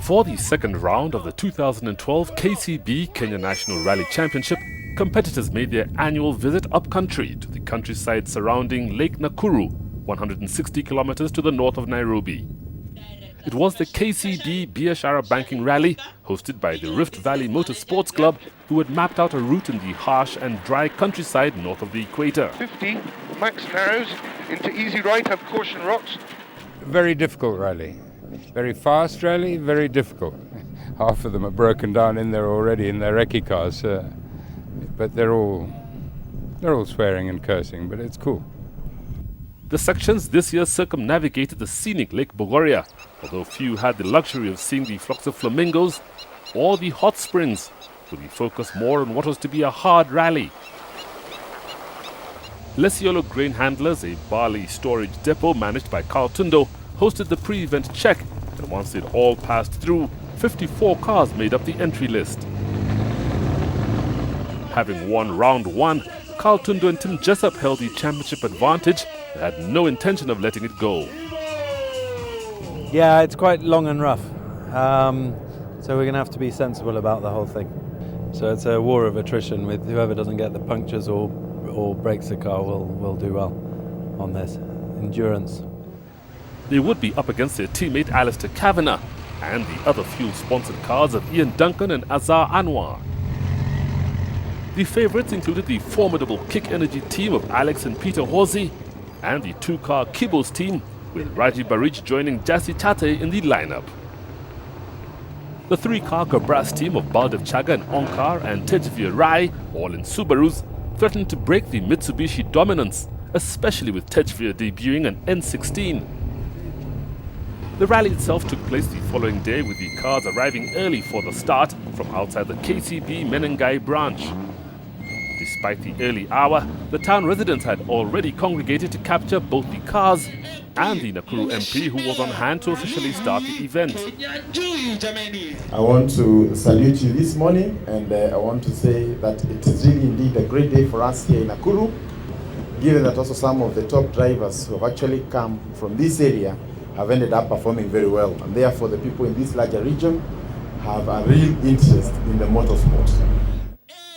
For the second round of the 2012 KCB Kenya National Rally Championship, competitors made their annual visit up-country to the countryside surrounding Lake Nakuru, 160 kilometers to the north of Nairobi. It was the KCB Biashara banking rally, hosted by the Rift Valley Motor Sports Club, who had mapped out a route in the harsh and dry countryside north of the equator. 50, max narrows, into easy right, have caution rocks. Very difficult rally. Very fast rally, very difficult. Half of them are broken down in there already in their recce cars, but they're all swearing and cursing, but it's cool. The sections this year circumnavigated the scenic Lake Bogoria, although few had the luxury of seeing the flocks of flamingos or the hot springs, with the focus more on what was to be a hard rally. Lesiolo Grain Handlers, a barley storage depot managed by Tundo, hosted the pre-event check, and once they'd all passed through, 54 cars made up the entry list. Having won round one, Tundo and Tim Jessup held the championship advantage and had no intention of letting it go. Yeah, it's quite long and rough, so we're going to have to be sensible about the whole thing. So it's a war of attrition, with whoever doesn't get the punctures or breaks the car will do well on this. Endurance. They would be up against their teammate Alastair Cavenagh and the other fuel-sponsored cars of Ian Duncan and Azar Anwar. The favourites included the formidable Kick Energy team of Alex and Peter Horsey and the two-car Kibos team, with Raji Barich joining Jassi Tate in the lineup. The three-car Gabras team of Baldev Chager and Onkar and Tejveer Rai, all in Subarus, threatened to break the Mitsubishi dominance, especially with Tejveer debuting an N16. The rally itself took place the following day, with the cars arriving early for the start from outside the KCB Menengai branch. Despite the early hour, the town residents had already congregated to capture both the cars and the Nakuru MP, who was on hand to officially start the event. I want to salute you this morning, and I want to say that it is really indeed a great day for us here in Nakuru, given that also some of the top drivers who have actually come from this area have ended up performing very well, and therefore the people in this larger region have a real interest in the motorsport.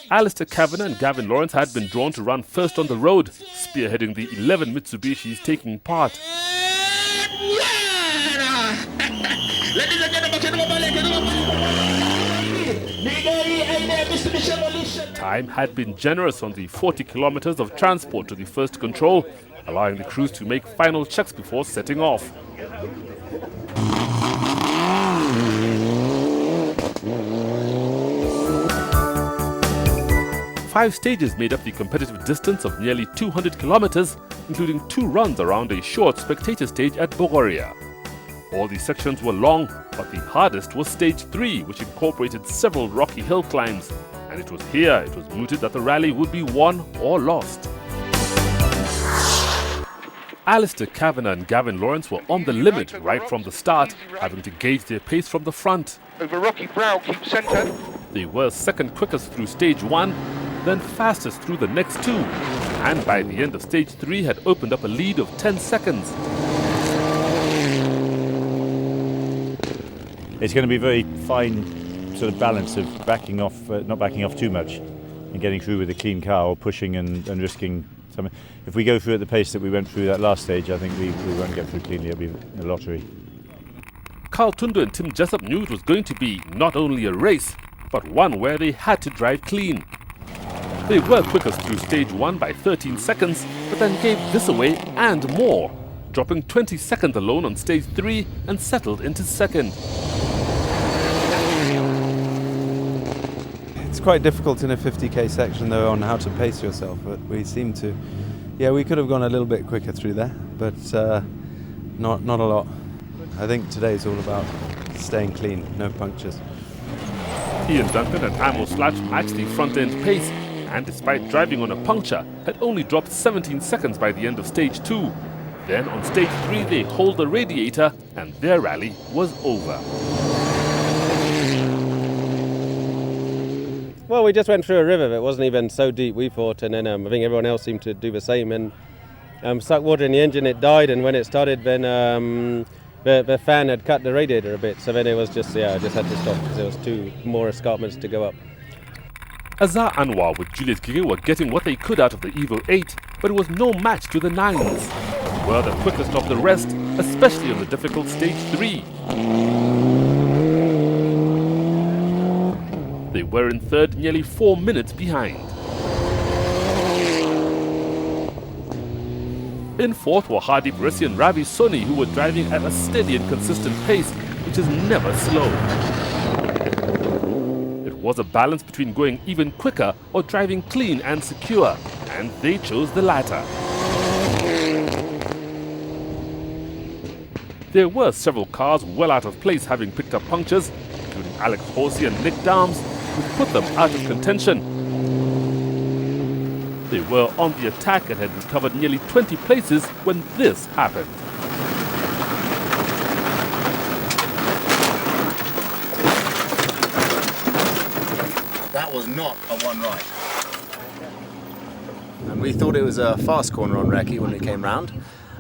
Alastair, Cavenagh and Gavin Laurence had been drawn to run first on the road, spearheading the 11 Mitsubishis taking part. Time had been generous on the 40 kilometers of transport to the first control, allowing the crews to make final checks before setting off. Five stages made up the competitive distance of nearly 200 kilometers, including 2 runs around a short spectator stage at Bogoria. All the sections were long, but the hardest was stage 3, which incorporated several rocky hill climbs, and it was here it was mooted that the rally would be won or lost. Alastair, Cavenagh and Gavin Laurence were on the limit right from the start, having to gauge their pace from the front. Over rocky brow, keep centre. They were second quickest through stage 1, then fastest through the next 2, and by the end of stage 3 had opened up a lead of 10 seconds. It's going to be a very fine sort of balance of backing off, not backing off too much, and getting through with a clean car, or pushing and risking something. If we go through at the pace that we went through that last stage, I think we won't get through cleanly. It'll be a lottery. Tundo and Tim Jessup knew it was going to be not only a race, but one where they had to drive clean. They were quickest through stage 1 by 13 seconds, but then gave this away and more, dropping 20 seconds alone on stage 3 and settled into second. It's quite difficult in a 50k section though on how to pace yourself, but we seem to, we could have gone a little bit quicker through there, but not a lot. I think today's all about staying clean, no punctures. Ian Duncan and Anwar matched the front-end pace, and despite driving on a puncture, had only dropped 17 seconds by the end of stage 2. Then on stage 3 they hauled the radiator, and their rally was over. Well, we just went through a river. It wasn't even so deep, we thought, and then I think everyone else seemed to do the same, and sucked water in the engine, it died, and when it started, then the fan had cut the radiator a bit, so then it was just had to stop because there was two more escarpments to go up. Azar Anwar with Julius Ngigi were getting what they could out of the Evo 8, but it was no match to the 9s. They were the quickest of the rest, especially on the difficult stage 3. They were in third, nearly 4 minutes behind. In fourth were Hardeep Rissi and Ravi Soni, who were driving at a steady and consistent pace, which is never slow. It was a balance between going even quicker or driving clean and secure, and they chose the latter. There were several cars well out of place, having picked up punctures, including Alex Horsey and Nick Downs, which put them out of contention. They were on the attack and had recovered nearly 20 places when this happened. That was not a one right. And we thought it was a fast corner on recce when we came round,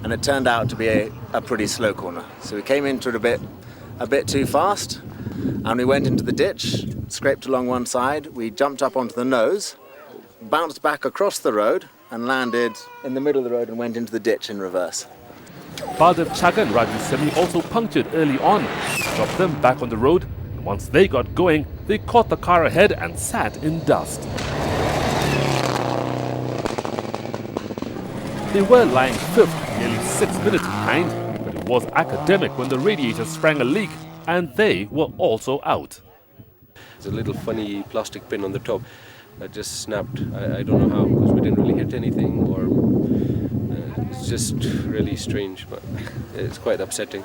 and it turned out to be a pretty slow corner. So we came into it a bit too fast, and we went into the ditch, scraped along one side, we jumped up onto the nose, bounced back across the road and landed in the middle of the road and went into the ditch in reverse. Baldev, Chager and Raju Semi also punctured early on, which dropped them back on the road, and once they got going, they caught the car ahead and sat in dust. They were lying fifth, nearly 6 minutes behind, but it was academic when the radiator sprang a leak, and they were also out. There's a little funny plastic pin on the top that just snapped. I don't know how, because we didn't really hit anything, or it's just really strange, but it's quite upsetting.